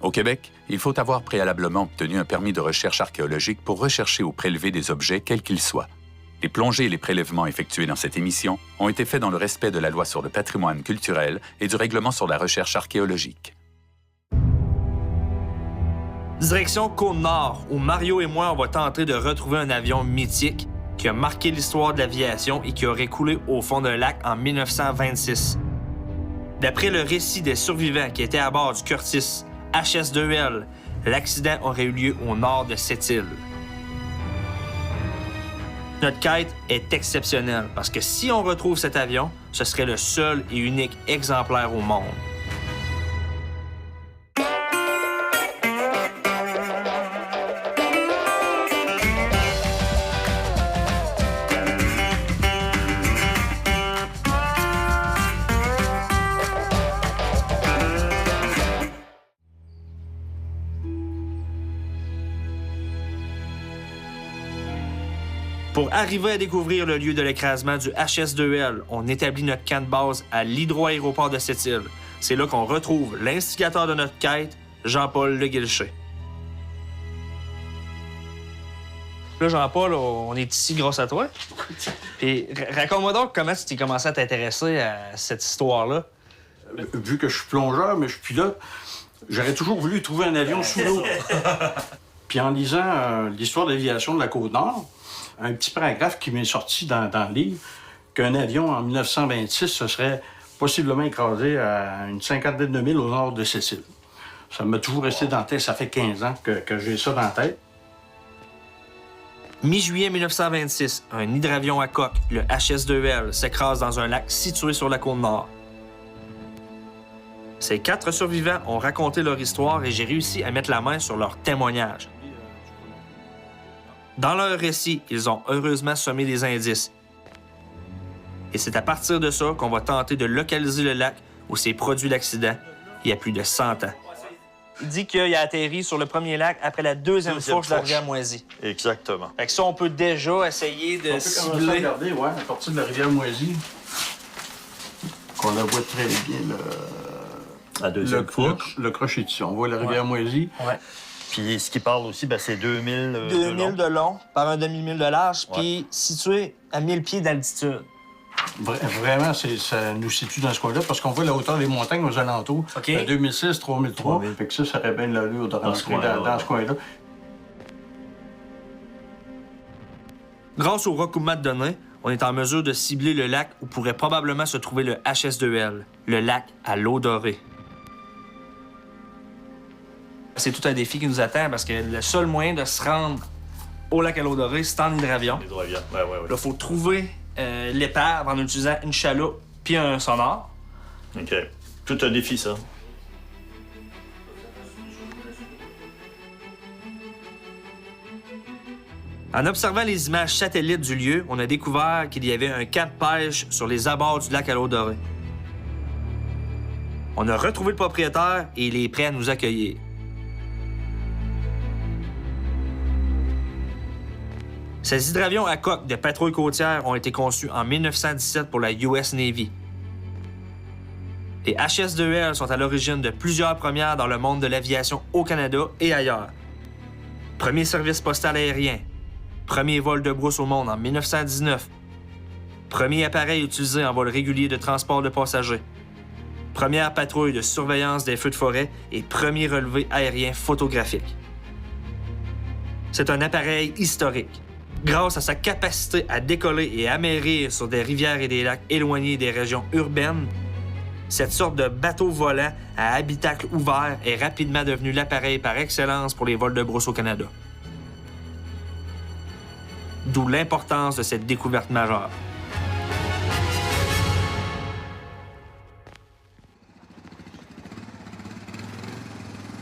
Au Québec, il faut avoir préalablement obtenu un permis de recherche archéologique pour rechercher ou prélever des objets quels qu'ils soient. Les plongées et les prélèvements effectués dans cette émission ont été faits dans le respect de la loi sur le patrimoine culturel et du règlement sur la recherche archéologique. Direction Côte-Nord, où Mario et moi, on va tenter de retrouver un avion mythique qui a marqué l'histoire de l'aviation et qui aurait coulé au fond d'un lac en 1926. D'après le récit des survivants qui étaient à bord du Curtis HS-2L, l'accident aurait eu lieu au nord de cette île. Notre quête est exceptionnelle parce que si on retrouve cet avion, ce serait le seul et unique exemplaire au monde. Pour arriver à découvrir le lieu de l'écrasement du HS-2L, on établit notre camp de base à l'hydroaéroport de cette île. C'est là qu'on retrouve l'instigateur de notre quête, Jean-Paul Le Guilcher. Là, Jean-Paul, on est ici grâce à toi. Puis raconte-moi donc comment tu t'es commencé à t'intéresser à cette histoire-là. Vu que je suis plongeur, mais je suis pilote, j'aurais toujours voulu trouver un avion sous l'eau. Puis en lisant l'histoire de l'aviation de la Côte-Nord, un petit paragraphe qui m'est sorti dans le livre, qu'un avion en 1926 se serait possiblement écrasé à une cinquantaine de milles au nord de cette île. Ça m'a toujours resté dans la tête. Ça fait 15 ans que j'ai ça dans la tête. Mi-juillet 1926, un hydravion à coque, le HS-2L, s'écrase dans un lac situé sur la Côte-Nord. Ces 4 survivants ont raconté leur histoire et j'ai réussi à mettre la main sur leur témoignage. Dans leur récit, ils ont heureusement semé des indices. Et c'est à partir de ça qu'on va tenter de localiser le lac où s'est produit l'accident il y a plus de 100 ans. Il dit qu'il a atterri sur le premier lac après la deuxième fourche de la rivière Moisy. Exactement. Fait que ça, on peut déjà essayer de cibler. On peut regarder, ouais, à partir de la rivière Moisy, qu'on la voit très bien, La deuxième fourche. le crochet dessus. On voit la rivière Moisy. Ouais. Puis ce qui parle aussi, ben, c'est 2000 2000 de long par un demi-mille de large, puis situé à 1000 pieds d'altitude. Vraiment, ça nous situe dans ce coin-là, parce qu'on voit la hauteur des montagnes aux alentours. OK. 2006, 3003. Fait que ça aurait bien l'allure de rentrer dans ce coin-là. Grâce au recoupement de données, on est en mesure de cibler le lac où pourrait probablement se trouver le HS-2L, le lac à l'eau dorée. C'est tout un défi qui nous attend parce que le seul moyen de se rendre au lac à l'eau dorée, c'est en hydravion. L'hydravion, Là, il faut trouver l'épave en utilisant une chaloupe puis un sonore. OK. Tout un défi, ça. En observant les images satellites du lieu, on a découvert qu'il y avait un camp de pêche sur les abords du lac à l'eau dorée. On a retrouvé le propriétaire et il est prêt à nous accueillir. Ces hydravions à coque de patrouille côtière ont été conçus en 1917 pour la US Navy. Les HS-2L sont à l'origine de plusieurs premières dans le monde de l'aviation au Canada et ailleurs. Premier service postal aérien, premier vol de brousse au monde en 1919, premier appareil utilisé en vol régulier de transport de passagers, première patrouille de surveillance des feux de forêt et premier relevé aérien photographique. C'est un appareil historique. Grâce à sa capacité à décoller et amérir sur des rivières et des lacs éloignés des régions urbaines, cette sorte de bateau volant à habitacle ouvert est rapidement devenu l'appareil par excellence pour les vols de brousse au Canada. D'où l'importance de cette découverte majeure.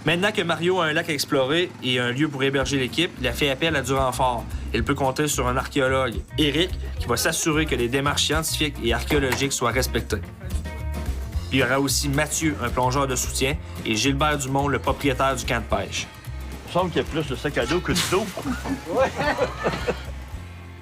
Maintenant que Mario a un lac à explorer et un lieu pour héberger l'équipe, il a fait appel à du renfort. Il peut compter sur un archéologue, Éric, qui va s'assurer que les démarches scientifiques et archéologiques soient respectées. Il y aura aussi Mathieu, un plongeur de soutien, et Gilbert Dumont, le propriétaire du camp de pêche. Il me semble qu'il y a plus de sac à dos que d'eau.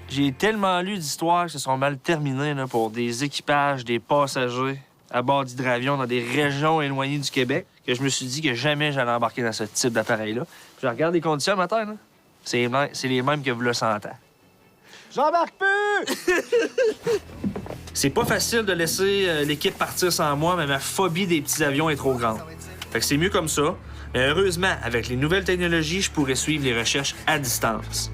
J'ai tellement lu d'histoires qui se sont mal terminées là, pour des équipages, des passagers à bord d'hydravions dans des régions éloignées du Québec que je me suis dit que jamais j'allais embarquer dans ce type d'appareil-là. Je regarde les conditions matin, là. C'est les mêmes que vous le sentez. J'embarque plus! C'est pas facile de laisser l'équipe partir sans moi, mais ma phobie des petits avions est trop grande. Fait que c'est mieux comme ça. Mais heureusement, avec les nouvelles technologies, je pourrais suivre les recherches à distance.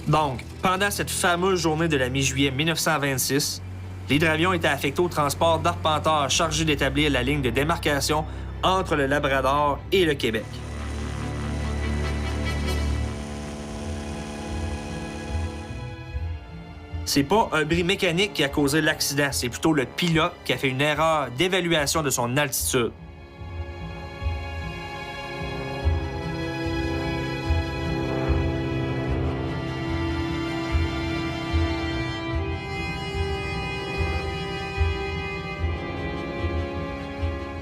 Donc, pendant cette fameuse journée de la mi-juillet 1926, l'hydravion était affecté au transport d'arpenteurs chargés d'établir la ligne de démarcation entre le Labrador et le Québec. C'est pas un bris mécanique qui a causé l'accident, c'est plutôt le pilote qui a fait une erreur d'évaluation de son altitude.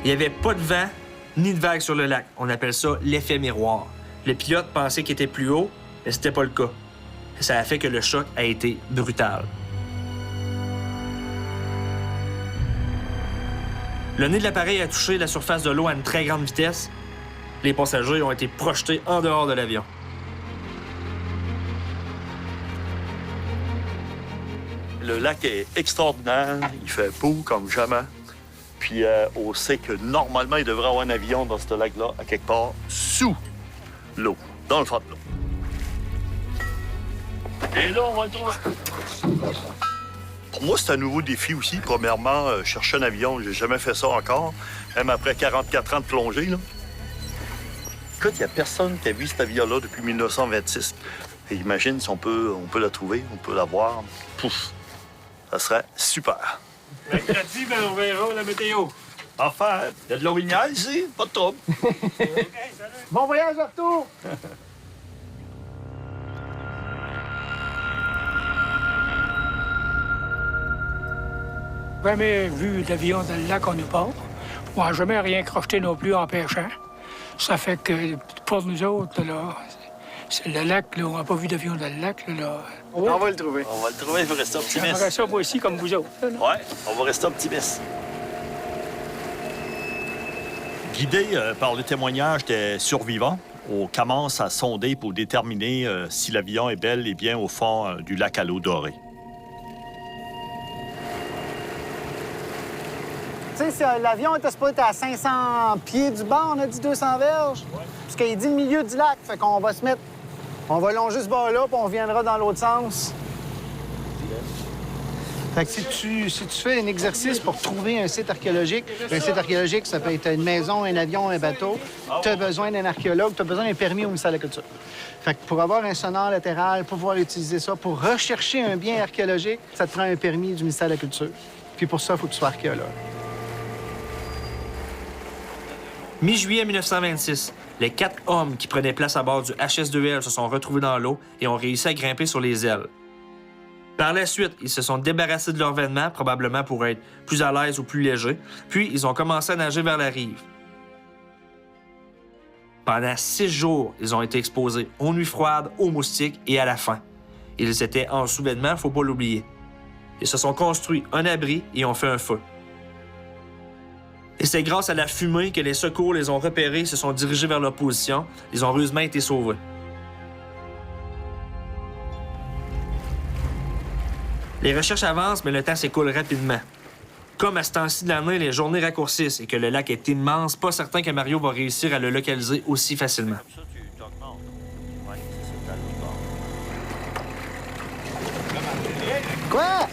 Il n'y avait pas de vent ni de vagues sur le lac. On appelle ça l'effet miroir. Le pilote pensait qu'il était plus haut, mais c'était pas le cas. Ça a fait que le choc a été brutal. Le nez de l'appareil a touché la surface de l'eau à une très grande vitesse. Les passagers ont été projetés en dehors de l'avion. Le lac est extraordinaire. Il fait beau comme jamais. Puis on sait que normalement, il devrait y avoir un avion dans ce lac-là, à quelque part, sous l'eau, dans le fond de l'eau. Et là, on va le trouver. Pour moi, c'est un nouveau défi aussi. Premièrement, chercher un avion, j'ai jamais fait ça encore, même après 44 ans de plongée. Là. Écoute, il n'y a personne qui a vu cet avion-là depuis 1926. Et imagine si on peut la trouver, on peut la voir. Pouf! Ça serait super. Mercredi, ben, on verra la météo. Enfin, il y a de l'orignal ici, pas de trouble. Bon voyage de retour! Jamais vu d'avion dans le lac on nous part. On n'a jamais rien crocheté non plus en pêchant. Ça fait que pour nous autres, là, c'est le lac, là, on n'a pas vu d'avion dans le lac. Là. On va le trouver. On va le trouver, il faut rester optimiste. J'aimerais ça, moi aussi, comme vous autres. Là. Ouais, on va rester optimiste. Guidé par le témoignage des survivants, on commence à sonder pour déterminer si l'avion est bel et bien au fond du lac à l'eau dorée. Tu sais, si l'avion était supposé être à 500 pieds du bord, on a dit 200 verges. Ouais. Parce qu'il dit le milieu du lac. Fait qu'on va se mettre... On va longer ce bord-là, puis on reviendra dans l'autre sens. Fait que si tu fais un exercice pour trouver un site archéologique, ça peut être une maison, un avion, un bateau, tu as besoin d'un archéologue, tu as besoin d'un permis au ministère de la Culture. Fait que pour avoir un sonore latéral, pour pouvoir utiliser ça, pour rechercher un bien archéologique, ça te prend un permis du ministère de la Culture. Puis pour ça, il faut que tu sois archéologue. Mi-juillet 1926, les 4 hommes qui prenaient place à bord du HS-2L se sont retrouvés dans l'eau et ont réussi à grimper sur les ailes. Par la suite, ils se sont débarrassés de leurs vêtements, probablement pour être plus à l'aise ou plus légers, puis ils ont commencé à nager vers la rive. Pendant 6 jours, ils ont été exposés aux nuits froides, aux moustiques et à la faim. Ils étaient en sous-vêtements, faut pas l'oublier. Ils se sont construits un abri et ont fait un feu. Et c'est grâce à la fumée que les secours les ont repérés et se sont dirigés vers leur position. Ils ont heureusement été sauvés. Les recherches avancent, mais le temps s'écoule rapidement. Comme à ce temps-ci de l'année, les journées raccourcissent et que le lac est immense, pas certain que Mario va réussir à le localiser aussi facilement. Quoi?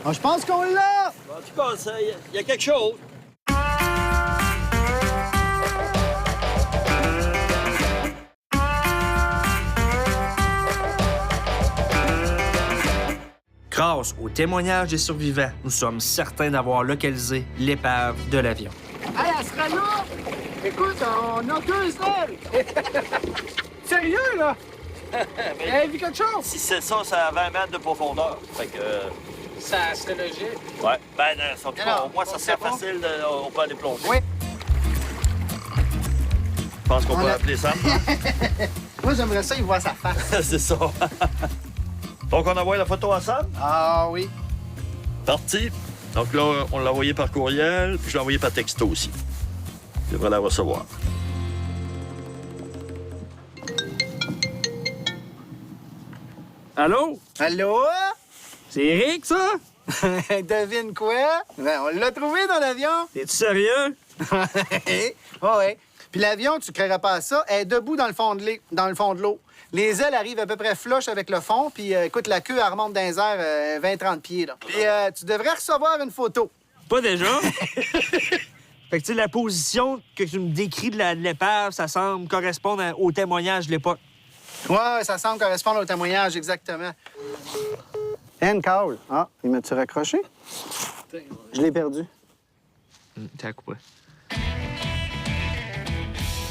Oh, je pense qu'on l'a! En tout cas, il y a quelque chose. Grâce au témoignage des survivants, nous sommes certains d'avoir localisé l'épave de l'avion. Hey, elle sera là! Écoute, on a 2 ailes! Sérieux, là? Elle a vu quelque chose? Si c'est ça, c'est à 20 mètres de profondeur. Fait que... Ça serait logique. Ouais. Ben, en tout cas, au moins, ça serait facile. On peut aller plonger. Oui. Je pense qu'on peut appeler Sam. Moi, j'aimerais ça, il voit sa face. C'est ça. Donc, on envoie la photo à Sam? Ah oui. Parti. Donc là, on l'a envoyé par courriel, puis je l'ai envoyé par texto aussi. Je devrais la recevoir. Allô? Allô? C'est Eric, ça? Devine quoi? Ben, on l'a trouvé dans l'avion. T'es-tu sérieux? Oh, ouais. Puis l'avion, tu ne créeras pas à ça, elle est debout dans le fond de l'eau. Les ailes arrivent à peu près flush avec le fond, puis écoute, la queue, elle remonte dans les airs 20-30 pieds. Là. Puis tu devrais recevoir une photo. Pas déjà? Fait que, tu sais, la position que tu me décris de l'épave, ça semble correspondre au témoignage de l'époque. Ouais, ça semble correspondre au témoignage, exactement. Call. Ah, il m'a-tu raccroché? Je l'ai perdu. T'as coupé.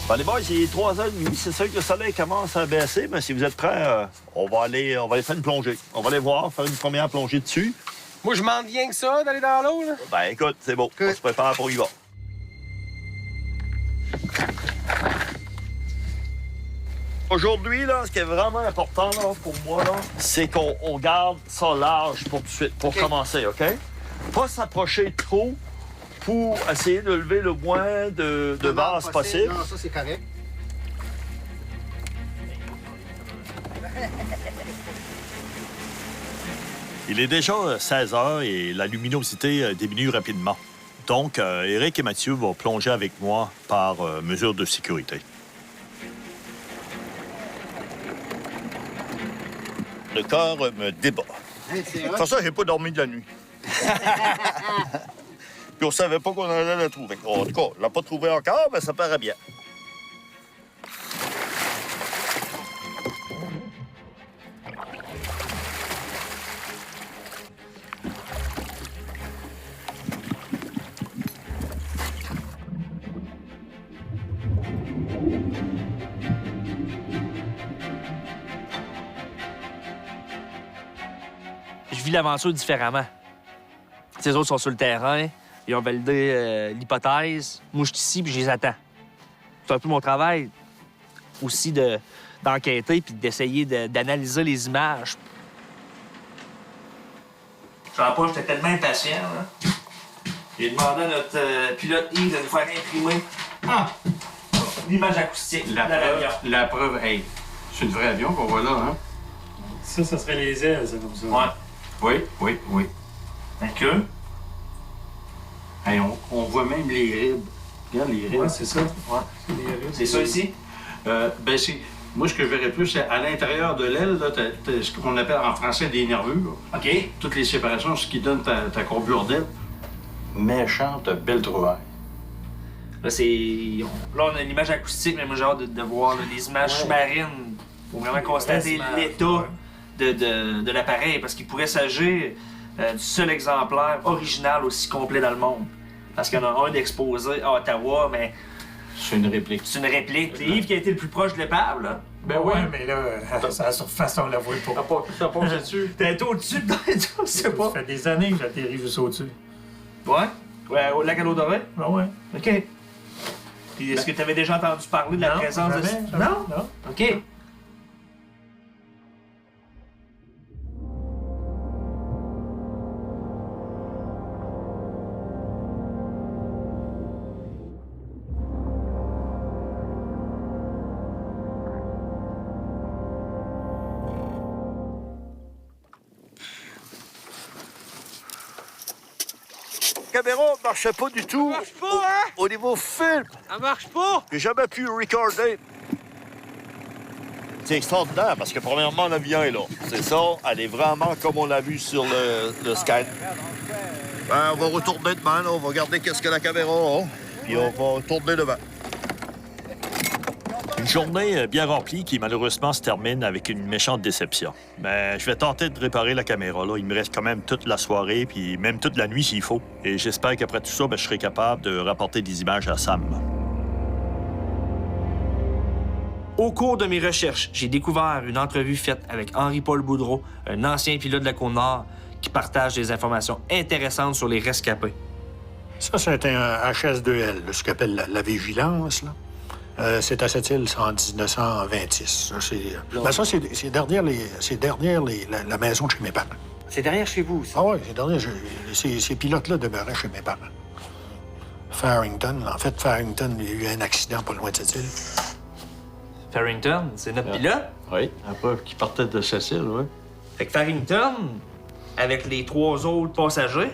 Bon, les boys, il est 3h30. C'est sûr que le soleil commence à baisser, mais si vous êtes prêts, on va aller faire une plongée. On va aller voir, faire une première plongée dessus. Moi, je m'en viens que ça, d'aller dans l'eau, là. Ben, écoute, c'est beau. On se prépare pour y va. Aujourd'hui, là, ce qui est vraiment important là, pour moi, là, c'est qu'on garde ça large pour tout de suite, pour commencer, OK? Pas s'approcher trop pour essayer de lever le moins de base possible. Non, ça, c'est correct. Il est déjà 16 heures et la luminosité diminue rapidement. Donc, Éric et Mathieu vont plonger avec moi par mesure de sécurité. Le cœur me débat. Hey, c'est De toute hot. façon, j'ai pas dormi de la nuit. Puis on savait pas qu'on allait la trouver. En tout cas, on l'a pas trouvé encore, mais ça paraît bien. Je vis l'aventure différemment. Les autres sont sur le terrain, ils ont validé l'hypothèse. Moi, je suis ici puis je les attends. C'est un peu mon travail aussi d'enquêter puis d'essayer d'analyser les images. Je sais pas, j'étais tellement impatient. Là. J'ai demandé à notre pilote Yves de nous faire imprimer l'image acoustique de l'avion. La preuve, hey, c'est le vrai avion qu'on voit là, hein? Ça serait les ailes, ça, comme ça. Ouais. Oui. D'accord. Hey, on voit même les ribs. Regarde les ribs. Ouais, c'est ça. Ouais. C'est C'est ça ici? Ben, moi, ce que je verrais plus, c'est à l'intérieur de l'aile, là, t'as ce qu'on appelle en français des nervures. OK. Toutes les séparations, ce qui donne ta courbure d'aile. Méchante belle trouvaille. Là, là, on a une image acoustique, mais moi, j'ai hâte de voir là, les images sous-marines pour vraiment constater l'état de l'appareil, parce qu'il pourrait s'agir du seul exemplaire original aussi complet dans le monde. Parce qu'il y en a un d'exposé à Ottawa, mais C'est une réplique. c'est une réplique. C'est Yves qui a été le plus proche de l'épave, là. Ben ouais, mais là, à la surface, on la voit pas. T'as pas dessus? T'es au-dessus de je sais pas. Ça fait des années que j'atterris juste au-dessus. Ouais? Ouais, au lac à l'eau dorée? Ben ouais. OK. Puis est-ce que tu avais déjà entendu parler de la présence de... jamais. Non? Non. OK. La caméra ne marchait pas du tout. Ça marche pas, hein? Au niveau film, Ça marche pas! j'ai jamais pu recorder. C'est extraordinaire parce que, premièrement, l'avion est là. C'est ça, elle est vraiment comme on l'a vu sur le scan. Ben, on va retourner demain, là. On va regarder qu'est-ce que la caméra a, puis on va tourner devant. Une journée bien remplie qui, malheureusement, se termine avec une méchante déception. Mais je vais tenter de réparer la caméra, là. Il me reste quand même toute la soirée, puis même toute la nuit s'il faut. Et j'espère qu'après tout ça, je serai capable de rapporter des images à Sam. Au cours de mes recherches, j'ai découvert une entrevue faite avec Henri-Paul Boudreau, un ancien pilote de la Côte-Nord, qui partage des informations intéressantes sur les rescapés. Ça, c'est un HS2L, là, ce qu'on appelle la vigilance. Là. C'est à cette île, c'est en 1926. Ça, c'est derrière la maison de chez mes parents. C'est derrière chez vous, ça. Ah oui, c'est dernier. Ces pilotes-là demeuraient chez mes parents. Farrington. En fait, Farrington, il y a eu un accident pas loin de cette île. Farrington, c'est notre pilote. Oui, un peu qui partait de Cécile, oui. Fait que Farrington, avec les 3 autres passagers,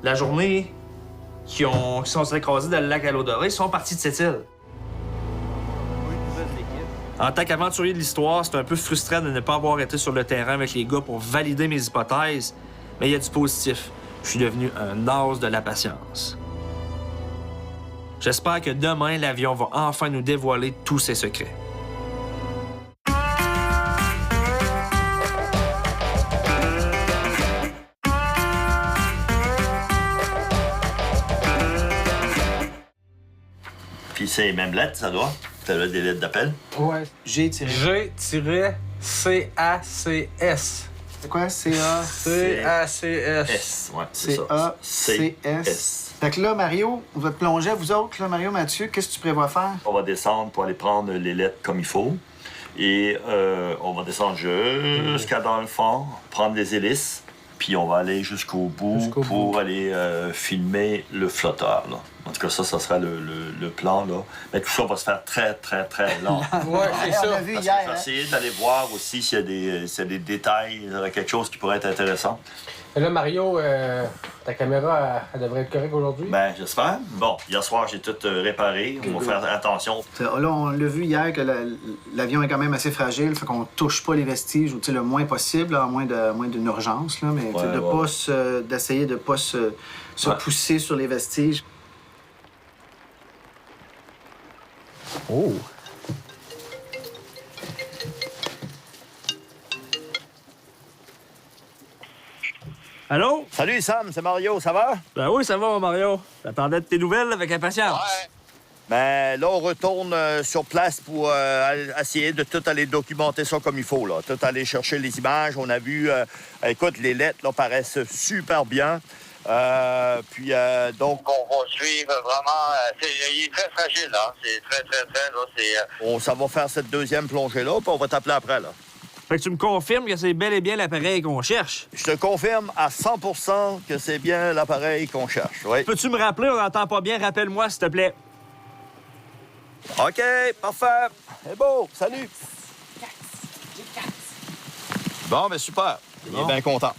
la journée qui sont écrasés dans le lac à l'eau dorée, sont partis de cette île. En tant qu'aventurier de l'histoire, c'est un peu frustrant de ne pas avoir été sur le terrain avec les gars pour valider mes hypothèses, mais il y a du positif. Je suis devenu un as de la patience. J'espère que demain, l'avion va enfin nous dévoiler tous ses secrets. Puis c'est les mêmes lettres, ça doit. T'as là des lettres d'appel. Ouais. G-. G-C-A-C-S. C'est quoi? C-A... C-A-C-S. S, ouais, c'est ça. C-A-C-S. Fait que là, Mario, votre plongée, vous autres, là, Mario, Mathieu, qu'est-ce que tu prévois faire? On va descendre pour aller prendre les lettres comme il faut. Et on va descendre jusqu'à dans le fond, prendre les hélices. Puis on va aller jusqu'au bout pour aller filmer le flotteur, là. En tout cas, ça sera le plan, là. Mais tout ça va se faire très, très, très lent. Ouais, c'est On a ça. vu Parce hier. que je vais essayer d'aller voir aussi s'il y a des détails, quelque chose qui pourrait être intéressant. Et là, Mario, ta caméra, elle devrait être correcte aujourd'hui? Ben, j'espère. Bon, hier soir, j'ai tout réparé. On va faire attention. Là, on l'a vu hier que l'avion est quand même assez fragile, fait qu'on touche pas les vestiges, ou le moins possible, là, à moins d'une urgence, là, mais d'essayer de pas se pousser sur les vestiges. Oh! Allô? Salut Sam, c'est Mario, ça va? Ben oui, ça va, mon Mario. J'attendais de tes nouvelles avec impatience. Ben là, on retourne sur place pour essayer de tout aller documenter ça comme il faut, là. Tout aller chercher les images. On a vu, écoute, les lettres, là, paraissent super bien. Puis, donc, on va suivre vraiment... il est très fragile, là. C'est très, très, très, là, ça va faire cette deuxième plongée-là, puis on va t'appeler après, là. Fait que tu me confirmes que c'est bel et bien l'appareil qu'on cherche. Je te confirme à 100% que c'est bien l'appareil qu'on cherche, oui. Peux-tu me rappeler? On n'entend pas bien. Rappelle-moi, s'il te plaît. OK, parfait. C'est beau, salut. Bon, ben super. Il est bien content.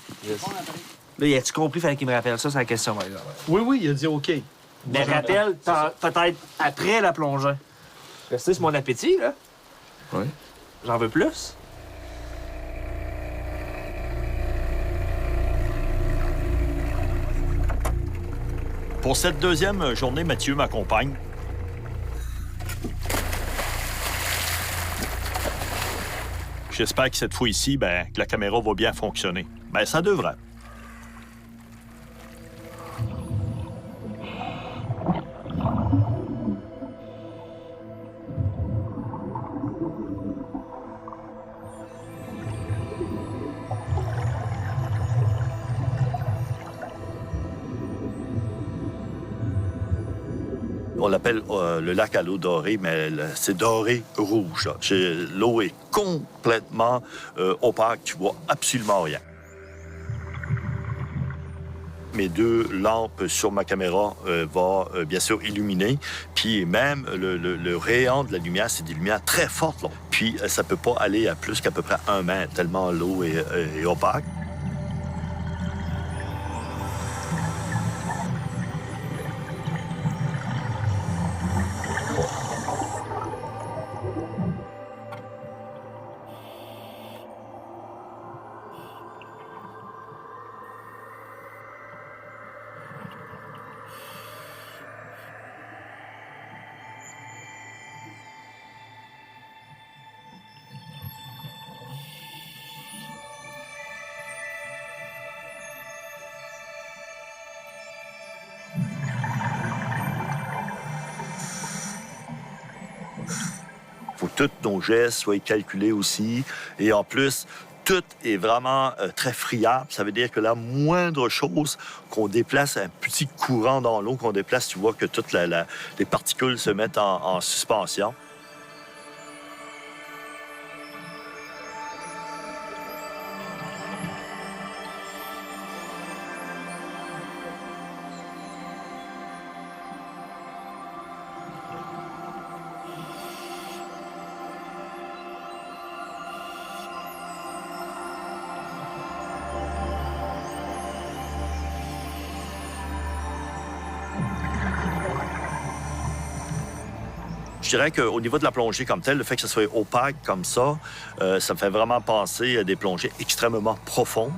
Là, as-tu compris? Fallait qu'il me rappelle ça, c'est la question, par exemple. Oui, il a dit OK. Mais rappelle, peut-être après la plongée. C'est mon appétit, là. Oui. J'en veux plus. Pour cette deuxième journée, Mathieu m'accompagne. J'espère que cette fois-ci, que la caméra va bien fonctionner. Ben, ça devrait. On l'appelle le lac à l'eau dorée, mais c'est doré rouge. L'eau est complètement opaque, tu vois absolument rien. Mes 2 lampes sur ma caméra vont bien sûr illuminer, puis même le rayon de la lumière, c'est des lumières très fortes, là. Puis ça peut pas aller à plus qu'à peu près 1 mètre, tellement l'eau est opaque. Faut que tous nos gestes soient calculés aussi. Et en plus, tout est vraiment très friable. Ça veut dire que la moindre chose qu'on déplace, un petit courant dans l'eau qu'on déplace, tu vois que toutes les particules se mettent en suspension. Je dirais qu'au niveau de la plongée comme telle, le fait que ce soit opaque comme ça, ça me fait vraiment penser à des plongées extrêmement profondes.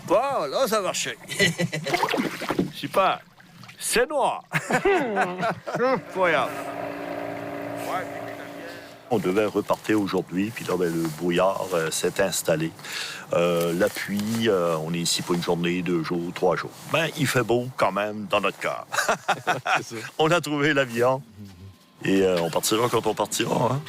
Bon, là, ça a marché. Super. C'est noir. Incroyable. On devait repartir aujourd'hui, puis là, ben, le brouillard s'est installé. La pluie, on est ici pour une journée, 2 jours, 3 jours. Ben, il fait beau quand même dans notre cœur. On a trouvé l'avion et on partira quand on partira. Hein?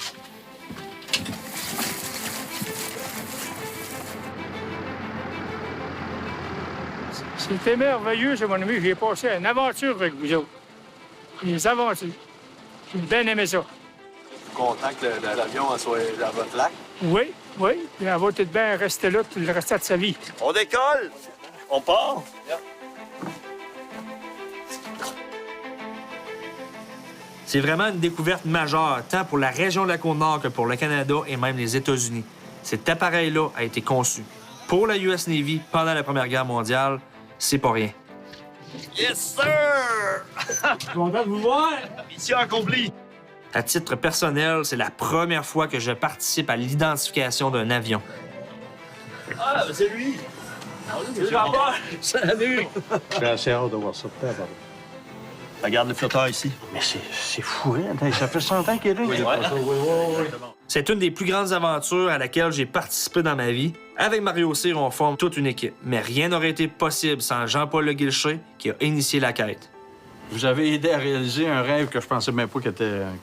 C'était merveilleux, c'est mon ami. J'ai passé une aventure avec vous autres. Des aventures. J'ai bien aimé ça. Content que l'avion soit dans votre lac? Oui, oui. Puis elle va tout bien rester là tout le restant de sa vie. On décolle! On part? C'est vraiment une découverte majeure, tant pour la région de la Côte-Nord que pour le Canada et même les États-Unis. Cet appareil-là a été conçu pour la US Navy pendant la Première Guerre mondiale. C'est pas rien. Yes, sir! Content de vous voir! Mission accomplie! À titre personnel, c'est la première fois que je participe à l'identification d'un avion. Ah, ben c'est lui! Salut! J'ai assez hâte de voir ça. Regarde le flotteur ici. Mais c'est fou, hein? Ça fait 100 ans qu'il est là. C'est une des plus grandes aventures à laquelle j'ai participé dans ma vie. Avec Mario Cyr, on forme toute une équipe. Mais rien n'aurait été possible sans Jean-Paul Le Guilcher, qui a initié la quête. Vous avez aidé à réaliser un rêve que je pensais même pas que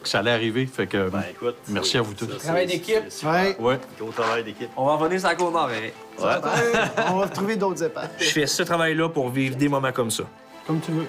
ça allait arriver. Fait que écoute, merci à vous tous. Travail d'équipe. Ouais. Ouais. Gros travail d'équipe. On va revenir sur la Côte-Nord, Eric. On va trouver d'autres épaves. Je fais ce travail-là pour vivre des moments comme ça. Comme tu veux.